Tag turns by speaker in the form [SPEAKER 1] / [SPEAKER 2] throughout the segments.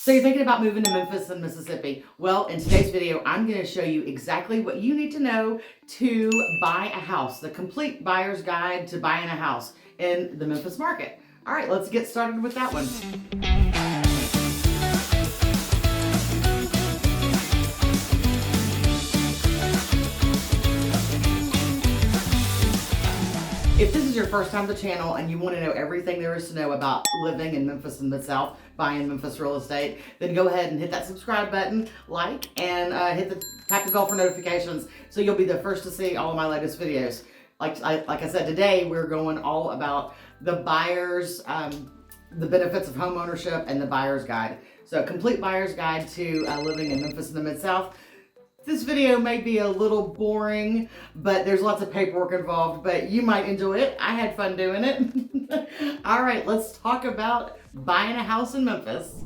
[SPEAKER 1] So you're thinking about moving to Memphis in Mississippi. Well, in today's video, I'm going to show you exactly what you need to know to buy a house, the complete buyer's guide to buying a house in the Memphis market. All right, let's get started with that one. If this is your first time to the channel and you want to know everything there is to know about living in Memphis and MidSouth, buying Memphis real estate, then go ahead and hit that subscribe button, like, and tap the bell for notifications so you'll be the first to see all of my latest videos. Like I said, today we're going all about the buyer's, the benefits of home ownership and the buyer's guide. So complete buyer's guide to living in Memphis and the MidSouth. This video may be a little boring, but there's lots of paperwork involved, but you might enjoy it. I had fun doing it. All right, let's talk about buying a house in Memphis.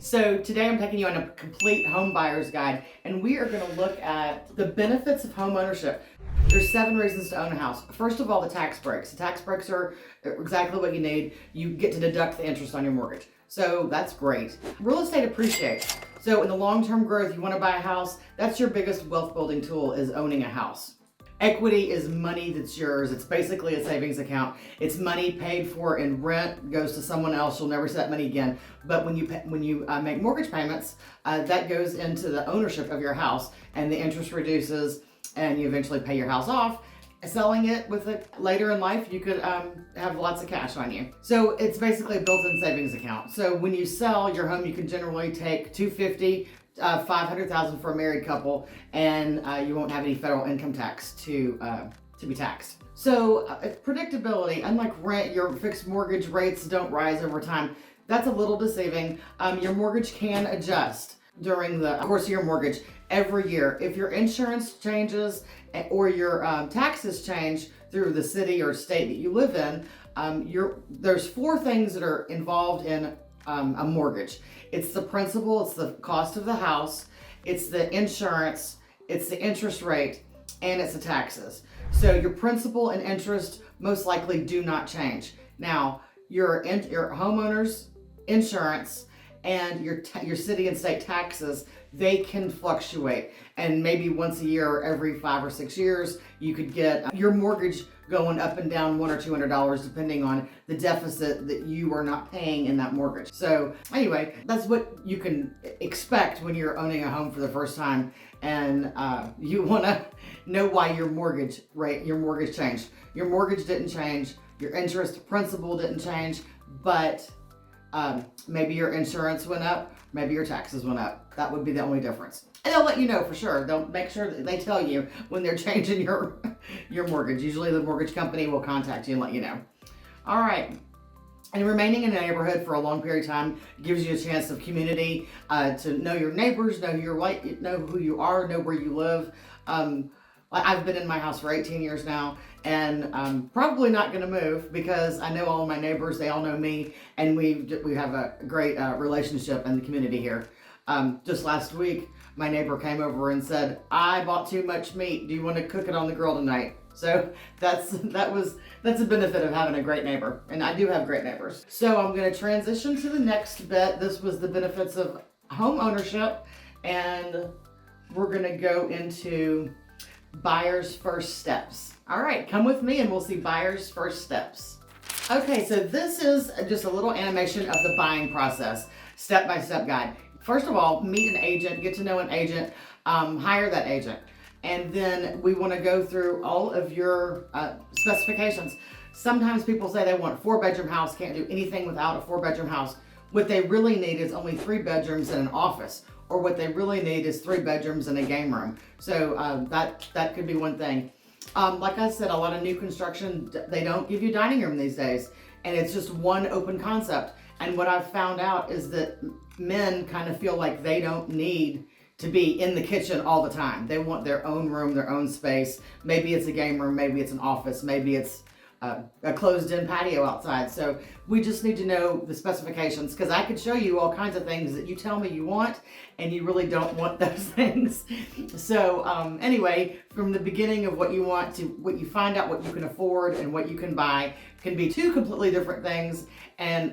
[SPEAKER 1] So today I'm taking you on a complete home buyer's guide, and we are going to look at the benefits of home ownership. There's 7 reasons to own a house. First of all, the tax breaks. The tax breaks are exactly what you need. You get to deduct the interest on your mortgage. So that's great. Real estate appreciates. So in the long-term growth, you want to buy a house, that's your biggest wealth building tool, is owning a house. Equity is money that's yours. It's basically a savings account. It's money paid for in rent, goes to someone else. You'll never see that money again. But when you make mortgage payments, that goes into the ownership of your house, and the interest reduces, and you eventually pay your house off. Selling it with it later in life, you could have lots of cash on you. So it's basically a built-in savings account. So when you sell your home, you can generally take $250,000, $500,000 for a married couple, and you won't have any federal income tax to be taxed. So predictability, unlike rent, your fixed mortgage rates don't rise over time. That's a little deceiving. Your mortgage can adjust during the course of your mortgage every year. If your insurance changes or your taxes change through the city or state that you live in, there's 4 things that are involved in a mortgage. It's the principal, it's the cost of the house, it's the insurance, it's the interest rate, and it's the taxes. So your principal and interest most likely do not change. Now, your homeowner's insurance and your city and state taxes, they can fluctuate. And maybe once a year or every 5 or 6 years, you could get your mortgage going up and down $100 or $200 depending on the deficit that you are not paying in that mortgage. So anyway, that's what you can expect when you're owning a home for the first time, and you want to know why your mortgage changed. Your mortgage didn't change, your interest principal didn't change, but maybe your insurance went up, maybe your taxes went up. That would be the only difference. And they'll let you know for sure. They'll make sure that they tell you when they're changing your mortgage. Usually the mortgage company will contact you and let you know. All right. And remaining in a neighborhood for a long period of time gives you a chance of community, to know your neighbors, know who you are, know where you live. I've been in my house for 18 years now, and I'm probably not going to move because I know all of my neighbors. They all know me, and we have a great relationship in the community here. Just last week, my neighbor came over and said, "I bought too much meat. Do you want to cook it on the grill tonight?" So that's a benefit of having a great neighbor, and I do have great neighbors. So I'm going to transition to the next bit. This was the benefits of home ownership, and we're going to go into buyer's first steps. All right, come with me and we'll see buyer's first steps. Okay, so this is just a little animation of the buying process, step-by-step guide. First of all, meet an agent, get to know an agent, hire that agent. And then we want to go through all of your specifications. Sometimes people say they want a 4-bedroom house, can't do anything without a 4-bedroom house. What they really need is only 3 bedrooms and an office. Or what they really need is 3 bedrooms and a game room. So that could be one thing. Like I said, a lot of new construction, they don't give you a dining room these days. And it's just one open concept. And what I've found out is that men kind of feel like they don't need to be in the kitchen all the time. They want their own room, their own space. Maybe it's a game room, maybe it's an office, maybe it's a closed-in patio outside. So we just need to know the specifications, because I could show you all kinds of things that you tell me you want and you really don't want those things. So anyway, from the beginning of what you want to what you find out what you can afford and what you can buy can be 2 completely different things, and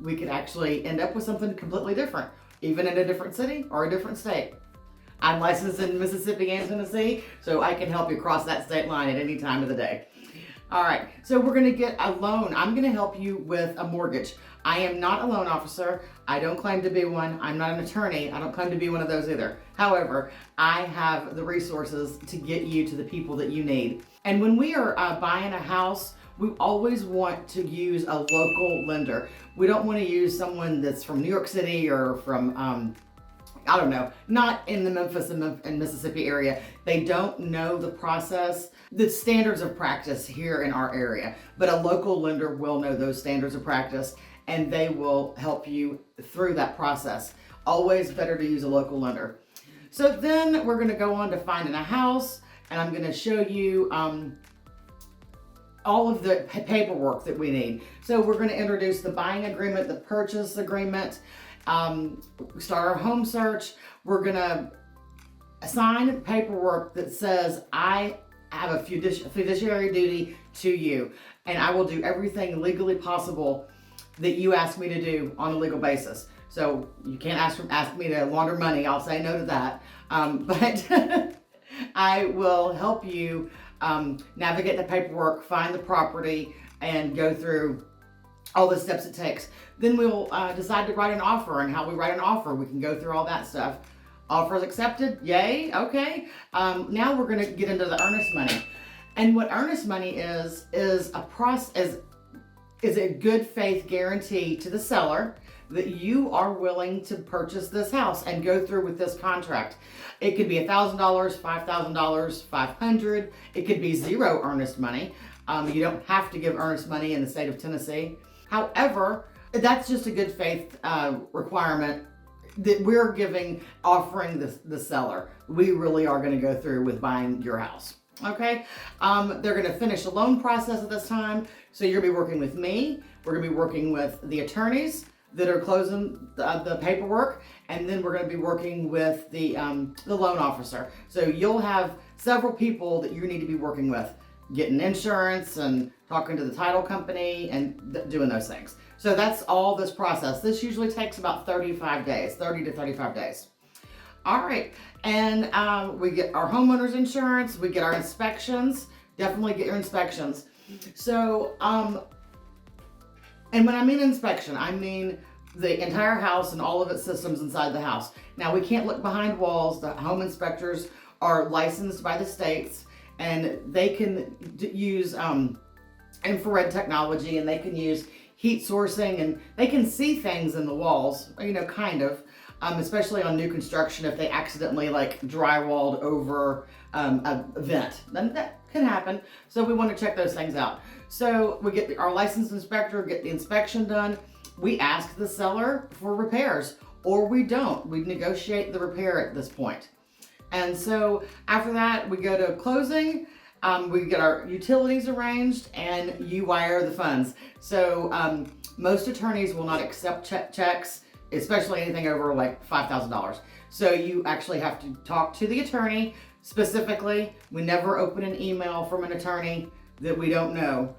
[SPEAKER 1] we could actually end up with something completely different. even in a different city or a different state. I'm licensed in Mississippi and Tennessee, so I can help you cross that state line at any time of the day. All right, so we're gonna get a loan. I'm gonna help you with a mortgage. I am not a loan officer. I don't claim to be one. I'm not an attorney. I don't claim to be one of those either. However, I have the resources to get you to the people that you need. And when we are buying a house, we always want to use a local lender. We don't want to use someone that's from New York City or from, I don't know, not in the Memphis and Mississippi area. They don't know the process, the standards of practice here in our area, but a local lender will know those standards of practice and they will help you through that process. Always better to use a local lender. So then we're gonna go on to finding a house, and I'm gonna show you all of the paperwork that we need. So we're gonna introduce the buying agreement, the purchase agreement, start our home search. We're gonna assign paperwork that says I have a fiduciary duty to you, and I will do everything legally possible that you ask me to do on a legal basis. So you can't ask me to launder money. I'll say no to that. But I will help you navigate the paperwork, find the property, and go through all the steps it takes. Then we'll decide to write an offer, and how we write an offer. We can go through all that stuff. Offers accepted, yay, okay. Now we're gonna get into the earnest money. And what earnest money is a process, is a good faith guarantee to the seller that you are willing to purchase this house and go through with this contract. It could be $1,000, $5,000, $500. It could be zero earnest money. You don't have to give earnest money in the state of Tennessee. However, that's just a good faith requirement that we're offering the seller. We really are gonna go through with buying your house. Okay, they're gonna finish the loan process at this time. So you're gonna be working with me. We're gonna be working with the attorneys that are closing the paperwork, and then we're gonna be working with the loan officer. So you'll have several people that you need to be working with, getting insurance and talking to the title company and doing those things. So that's all this process. This usually takes about 35 days, 30 to 35 days. All right, and we get our homeowner's insurance, we get our inspections. Definitely get your inspections. So, and when I mean inspection, I mean the entire house and all of its systems inside the house. Now, we can't look behind walls. The home inspectors are licensed by the states, and they can use infrared technology, and they can use heat sourcing, and they can see things in the walls, you know, kind of. Especially on new construction, if they accidentally like drywalled over a vent, then that can happen. So we want to check those things out. So we get our licensed inspector, get the inspection done. We ask the seller for repairs, or we don't. We negotiate the repair at this point. And so after that, we go to closing. We get our utilities arranged, and you wire the funds. So most attorneys will not accept checks, especially anything over like $5,000. So you actually have to talk to the attorney specifically. We never open an email from an attorney that we don't know.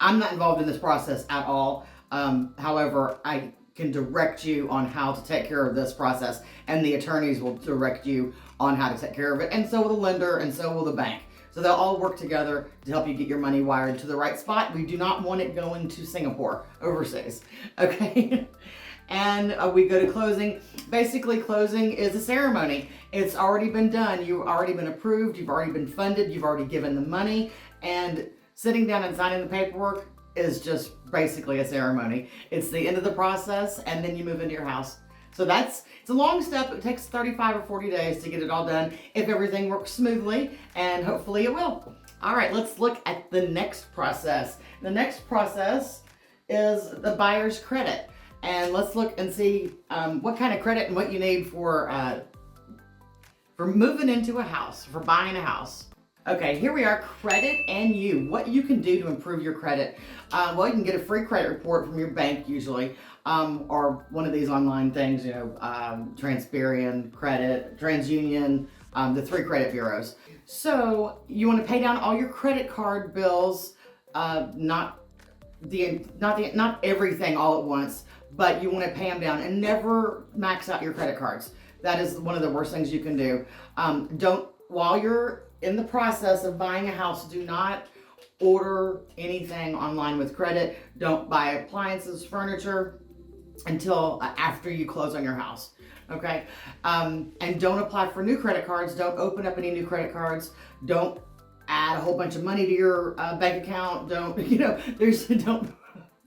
[SPEAKER 1] I'm not involved in this process at all. However, I can direct you on how to take care of this process, and the attorneys will direct you on how to take care of it, and so will the lender, and so will the bank. So they'll all work together to help you get your money wired to the right spot. We do not want it going to Singapore, overseas, okay? And we go to closing. Basically, closing is a ceremony. It's already been done. You've already been approved. You've already been funded. You've already given the money. And sitting down and signing the paperwork is just basically a ceremony. It's the end of the process, and then you move into your house. So it's a long step. It takes 35 or 40 days to get it all done if everything works smoothly, and hopefully it will. All right, let's look at the next process. The next process is the buyer's credit. And let's look and see what kind of credit and what you need for moving into a house, for buying a house. Okay, here we are, credit and you. What you can do to improve your credit. Well, you can get a free credit report from your bank usually, or one of these online things, you know, Transperian, Credit, TransUnion, the 3 credit bureaus. So you want to pay down all your credit card bills, not everything all at once, but you want to pay them down and never max out your credit cards. That is one of the worst things you can do. While you're in the process of buying a house, do not order anything online with credit. Don't buy appliances, furniture until after you close on your house. Okay. And don't apply for new credit cards. Don't open up any new credit cards. Don't add a whole bunch of money to your bank account. Don't, don't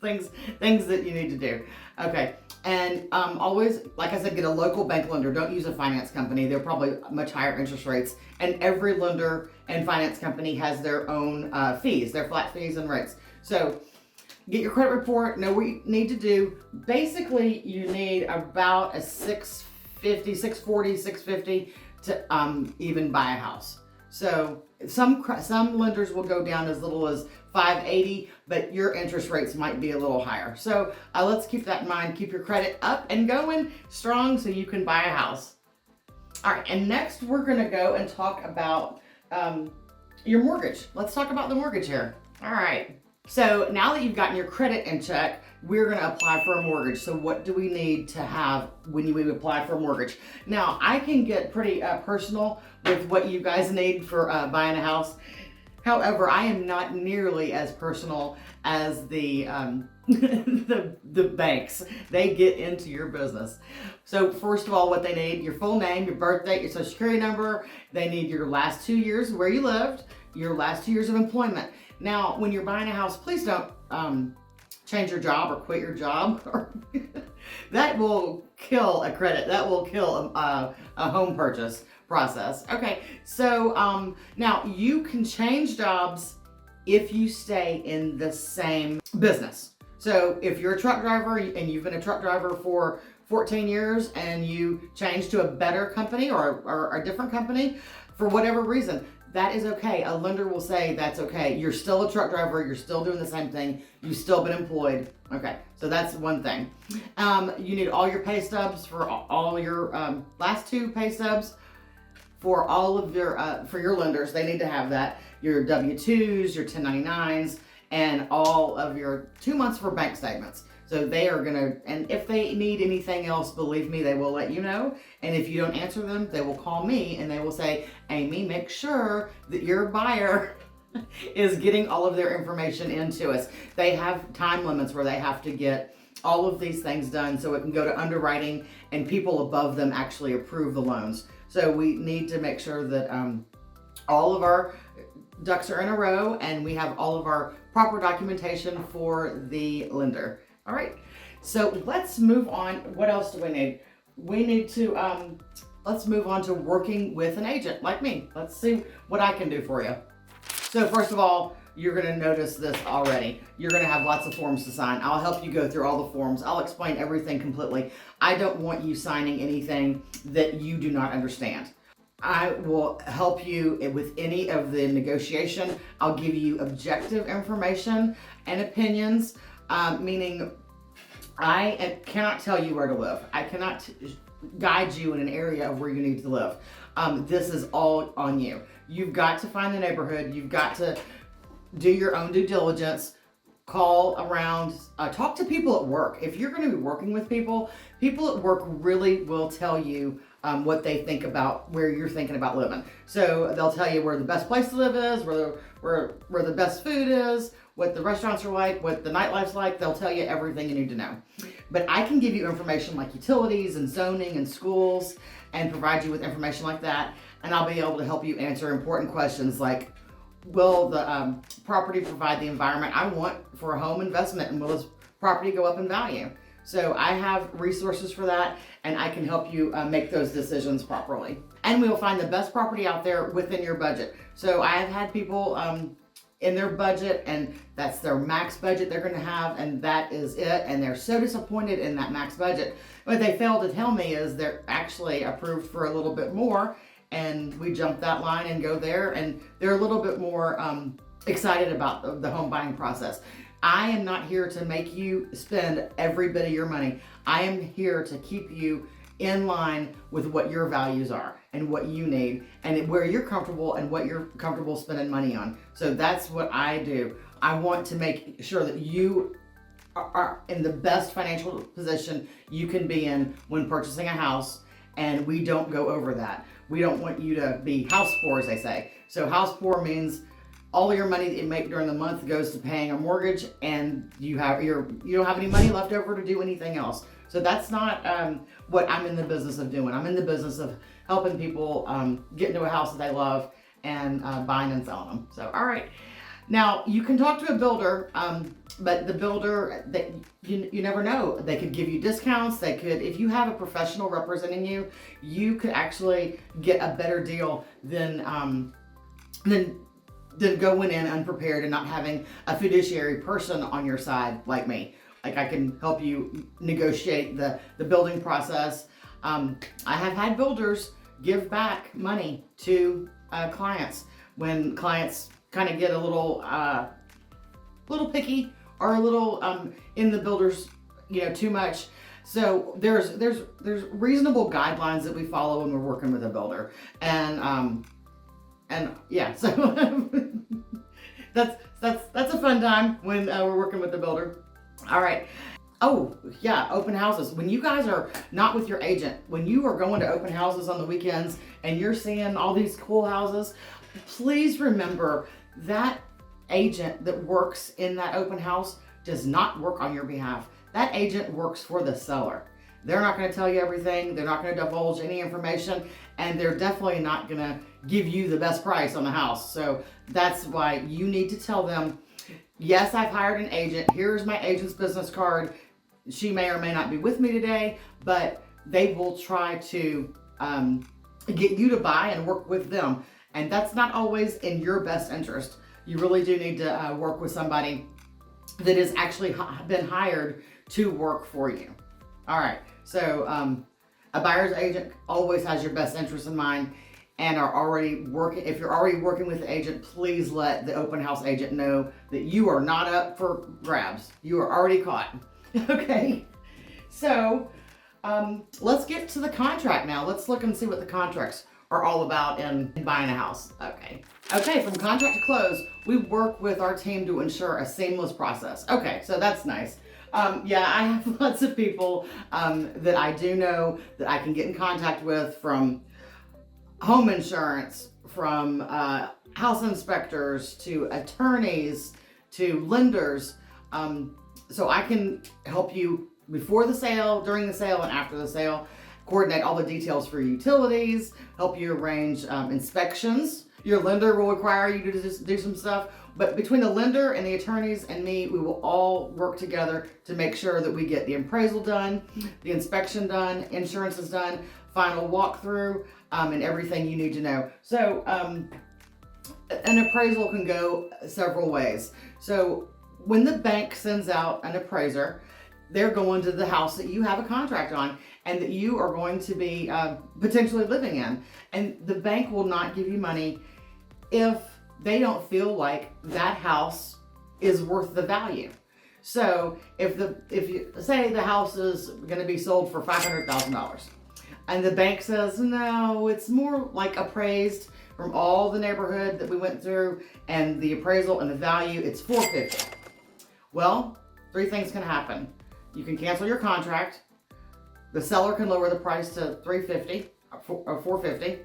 [SPEAKER 1] things that you need to do. Okay. And always, like I said, get a local bank lender. Don't use a finance company. They're probably much higher interest rates. And every lender and finance company has their own fees, their flat fees and rates. So get your credit report, know what you need to do. Basically, you need about a 650 to even buy a house. So some lenders will go down as little as 580, but your interest rates might be a little higher. So let's keep that in mind. Keep your credit up and going strong so you can buy a house. All right, and next we're gonna go and talk about your mortgage. Let's talk about the mortgage here. All right. So now that you've gotten your credit in check, we're going to apply for a mortgage. So what do we need to have when we apply for a mortgage? Now, I can get pretty personal with what you guys need for buying a house. However, I am not nearly as personal as the the banks. They get into your business. So first of all, what they need, your full name, your birth date, your social security number. They need your last 2 years where you lived, your last 2 years of employment. Now, when you're buying a house, please don't change your job or quit your job. That will kill a credit. That will kill a home purchase process. Okay, so now you can change jobs if you stay in the same business. So if you're a truck driver and you've been a truck driver for 14 years and you change to a better company or a different company for whatever reason, that is okay. A lender will say that's okay. You're still a truck driver. You're still doing the same thing. You've still been employed. Okay, so that's one thing. You need all your pay stubs for all your last 2 pay stubs for all of your for your lenders. They need to have that. Your W-2s, your 1099s, and all of your 2 months for bank statements. So they are gonna, and if they need anything else, believe me, they will let you know. And if you don't answer them, they will call me and they will say, Amy, make sure that your buyer is getting all of their information into us. They have time limits where they have to get all of these things done so it can go to underwriting and people above them actually approve the loans. So we need to make sure that all of our ducks are in a row and we have all of our proper documentation for the lender. All right, so let's move on. What else do we need? We need to, let's move on to working with an agent like me. Let's see what I can do for you. So first of all, you're gonna notice this already. You're gonna have lots of forms to sign. I'll help you go through all the forms. I'll explain everything completely. I don't want you signing anything that you do not understand. I will help you with any of the negotiation. I'll give you objective information and opinions. Meaning I cannot tell you where to live. I cannot guide you in an area of where you need to live. This is all on you. You've got to find the neighborhood. You've got to do your own due diligence, call around, talk to people at work. If you're going to be working with people, people at work really will tell you what they think about where you're thinking about living. So they'll tell you where the best place to live is, where the best food is, what the restaurants are like, what the nightlife's like. They'll tell you everything you need to know. But I can give you information like utilities and zoning and schools and provide you with information like that. And I'll be able to help you answer important questions like, will the property provide the environment I want for a home investment, and will this property go up in value? So I have resources for that, and I can help you make those decisions properly. And we will find the best property out there within your budget. So I have had people in their budget, and that's their max budget they're going to have, and that is it. And they're so disappointed in that max budget. What they fail to tell me is they're actually approved for a little bit more, and we jump that line and go there, and they're a little bit more excited about the home buying process. I am not here to make you spend every bit of your money. I am here to keep you in line with what your values are and what you need and where you're comfortable and what you're comfortable spending money on. So that's what I do. I want to make sure that you are in the best financial position you can be in when purchasing a house, and we don't go over that. We don't want you to be house poor, as they say. So house poor means all your money that you make during the month goes to paying a mortgage, and you don't have any money left over to do anything else. So that's not what I'm in the business of doing. I'm in the business of helping people get into a house that they love and buying and selling them. So, all right. Now, you can talk to a builder, but the builder, that you never know. They could give you discounts. They could, if you have a professional representing you, you could actually get a better deal than going in unprepared and not having a fiduciary person on your side like me. Like, I can help you negotiate the building process. I have had builders give back money to clients when clients kind of get a little picky or a little in the builders, too much. So there's reasonable guidelines that we follow when we're working with a builder, and yeah, so that's a fun time when we're working with the builder. All right. Oh, yeah, open houses. When you guys are not with your agent, when you are going to open houses on the weekends and you're seeing all these cool houses, please remember that agent that works in that open house does not work on your behalf. That agent works for the seller. They're not going to tell you everything. They're not going to divulge any information, and they're definitely not going to give you the best price on the house. So that's why you need to tell them, yes, I've hired an agent. Here's my agent's business card. She may or may not be with me today, but they will try to get you to buy and work with them. And that's not always in your best interest. You really do need to work with somebody that has actually been hired to work for you. All right, so a buyer's agent always has your best interest in mind and are already working. If you're already working with the agent, please let the open house agent know that you are not up for grabs. You are already caught. Okay, so let's get to the contract now. Let's look and see what the contracts are all about in buying a house. Okay, from contract to close, we work with our team to ensure a seamless process. Okay, so that's nice. Yeah, I have lots of people that I do know that I can get in contact with, from home insurance, from house inspectors to attorneys to lenders. So I can help you before the sale, during the sale, and after the sale, coordinate all the details for utilities, help you arrange inspections. Your lender will require you to do some stuff, but between the lender and the attorneys and me, we will all work together to make sure that we get the appraisal done, the inspection done, insurance is done, final walkthrough, and everything you need to know. So an appraisal can go several ways. So when the bank sends out an appraiser, they're going to the house that you have a contract on and that you are going to be potentially living in. And the bank will not give you money if they don't feel like that house is worth the value. So if you say the house is going to be sold for $500,000 and the bank says, no, it's more like appraised from all the neighborhood that we went through and the appraisal and the value, it's $450,000. Well, three things can happen. You can cancel your contract. The seller can lower the price to $350,000 or $450,000,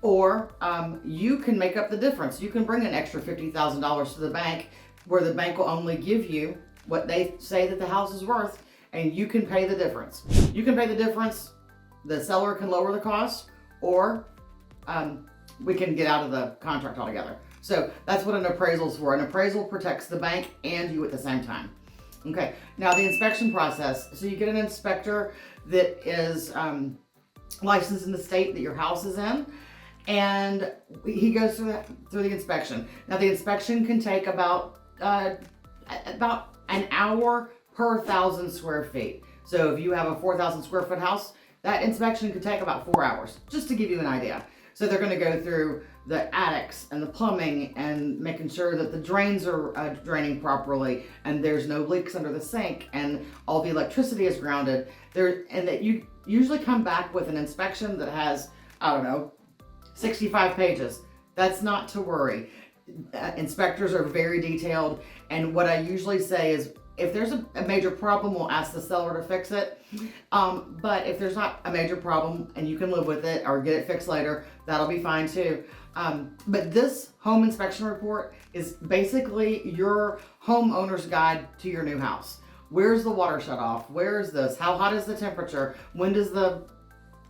[SPEAKER 1] or you can make up the difference. You can bring an extra $50,000 to the bank, where the bank will only give you what they say that the house is worth, and you can pay the difference. You can pay the difference. The seller can lower the cost, or we can get out of the contract altogether. So that's what an appraisal is for. An appraisal protects the bank and you at the same time. Okay, now the inspection process. So you get an inspector that is licensed in the state that your house is in, and he goes through the inspection. Now the inspection can take about an hour per 1,000 square feet. So if you have a 4,000 square foot house, that inspection could take about 4 hours, just to give you an idea. So they're going to go through the attics and the plumbing and making sure that the drains are draining properly and there's no leaks under the sink and all the electricity is grounded. And that you usually come back with an inspection that has, 65 pages. That's not to worry. Inspectors are very detailed, and what I usually say is if there's a major problem, we'll ask the seller to fix it. But if there's not a major problem and you can live with it or get it fixed later, that'll be fine too. But this home inspection report is basically your homeowner's guide to your new house. Where's the water shut off? Where is this? How hot is the temperature? When does the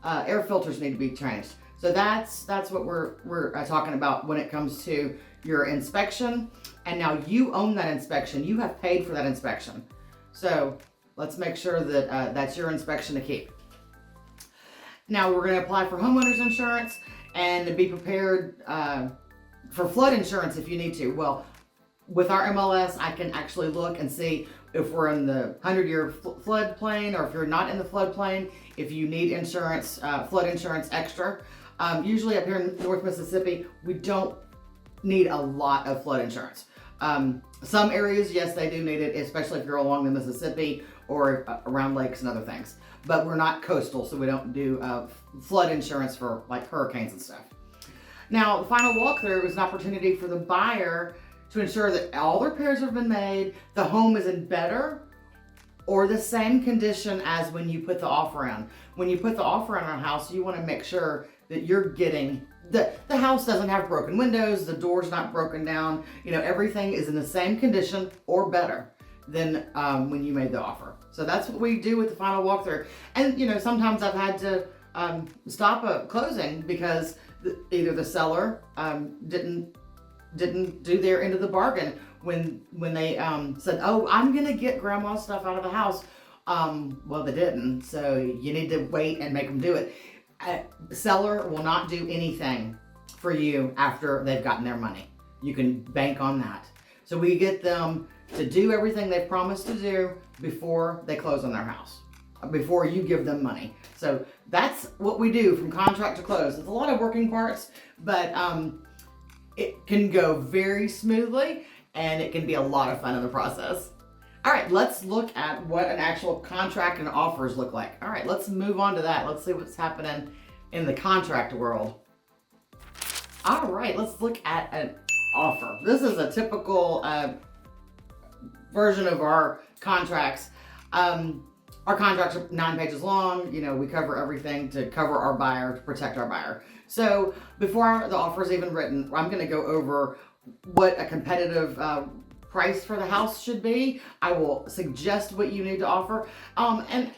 [SPEAKER 1] air filters need to be changed? So that's what we're talking about when it comes to your inspection. And now you own that inspection. You have paid for that inspection. So let's make sure that that's your inspection to keep. Now we're going to apply for homeowners insurance and be prepared for flood insurance if you need to. Well, with our MLS, I can actually look and see if we're in the 100-year floodplain or if you're not in the floodplain, if you need insurance, flood insurance extra. Usually up here in North Mississippi, we don't need a lot of flood insurance. Some areas, yes, they do need it, especially if you're along the Mississippi or around lakes and other things. But we're not coastal, so we don't do flood insurance for like hurricanes and stuff. Now, the final walkthrough is an opportunity for the buyer to ensure that all the repairs have been made, the home is in better or the same condition as when you put the offer in. When you put the offer in on a house, you want to make sure that you're getting the house doesn't have broken windows, the door's not broken down, everything is in the same condition or better than when you made the offer. So that's what we do with the final walkthrough. And sometimes I've had to stop a closing because either the seller didn't do their end of the bargain when they said, oh, I'm gonna get grandma's stuff out of the house. Well, they didn't, so you need to wait and make them do it. Seller will not do anything for you after they've gotten their money. You can bank on that. So we get them to do everything they've promised to do before they close on their house, before you give them money. So that's what we do from contract to close. It's a lot of working parts, but it can go very smoothly and it can be a lot of fun in the process. All right, let's look at what an actual contract and offers look like. All right, let's move on to that. Let's see what's happening in the contract world. All right, let's look at an offer. This is a typical version of our contracts. Our contracts are 9 pages long. We cover everything to cover our buyer, to protect our buyer. So before the offer is even written, I'm going to go over what a competitive price for the house should be. I will suggest what you need to offer. And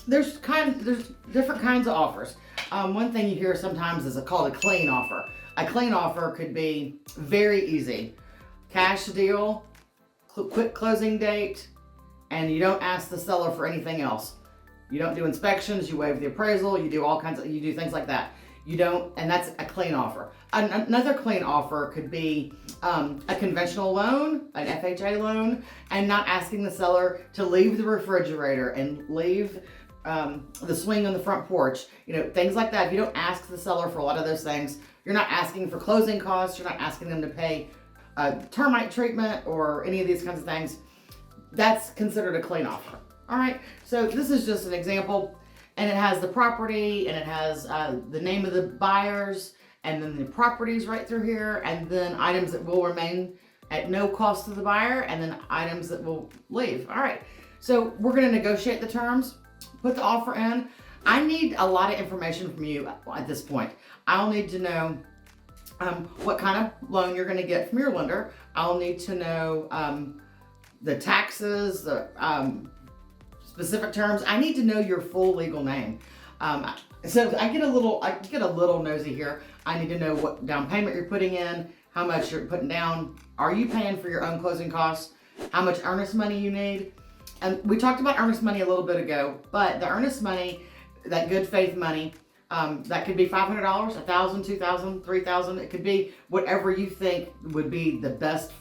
[SPEAKER 1] there's different kinds of offers. One thing you hear sometimes is called a clean offer. A clean offer could be very easy. Cash deal, quick closing date, and you don't ask the seller for anything else. You don't do inspections, you waive the appraisal, you do things like that. And that's a clean offer. Another clean offer could be a conventional loan, an FHA loan, and not asking the seller to leave the refrigerator and leave the swing on the front porch, things like that. If you don't ask the seller for a lot of those things, you're not asking for closing costs, you're not asking them to pay termite treatment or any of these kinds of things, that's considered a clean offer. All right, so this is just an example. And it has the property, and it has the name of the buyers, and then the properties right through here, and then items that will remain at no cost to the buyer, and then items that will leave. All right, so we're gonna negotiate the terms, put the offer in. I need a lot of information from you at this point. I'll need to know what kind of loan you're gonna get from your lender. I'll need to know the taxes, the specific terms. I need to know your full legal name. So I get a little nosy here. I need to know what down payment you're putting in, how much you're putting down. Are you paying for your own closing costs? How much earnest money you need? And we talked about earnest money a little bit ago, but the earnest money, that good faith money, that could be $500, $1,000, $2,000, $3,000. It could be whatever you think would be the best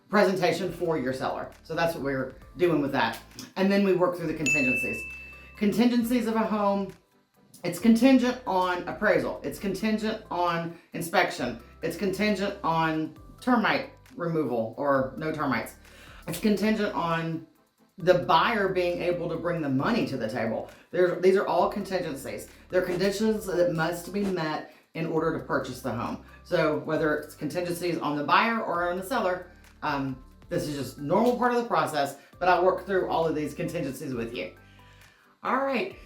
[SPEAKER 1] presentation for your seller. So that's what we're doing with that. And then we work through the contingencies. Contingencies of a home, it's contingent on appraisal. It's contingent on inspection. It's contingent on termite removal or no termites. It's contingent on the buyer being able to bring the money to the table. These are all contingencies. They're conditions that must be met in order to purchase the home. So whether it's contingencies on the buyer or on the seller, This is just normal part of the process, but I work through all of these contingencies with you. All right,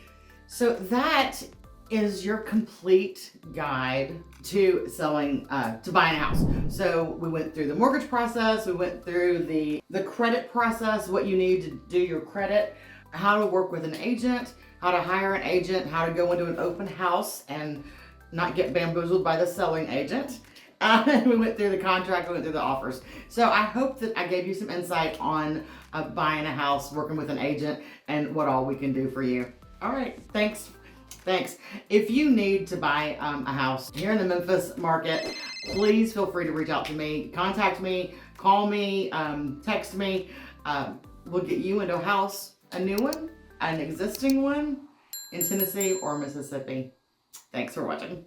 [SPEAKER 1] so that is your complete guide to selling, to buying a house. So we went through the mortgage process, we went through the credit process, what you need to do your credit, how to work with an agent, how to hire an agent, how to go into an open house and not get bamboozled by the selling agent. We went through the contract, we went through the offers. So I hope that I gave you some insight on buying a house, working with an agent, and what all we can do for you. All right, thanks. If you need to buy a house here in the Memphis market, please feel free to reach out to me, contact me, call me, text me. We'll get you into a house, a new one, an existing one in Tennessee or Mississippi. Thanks for watching.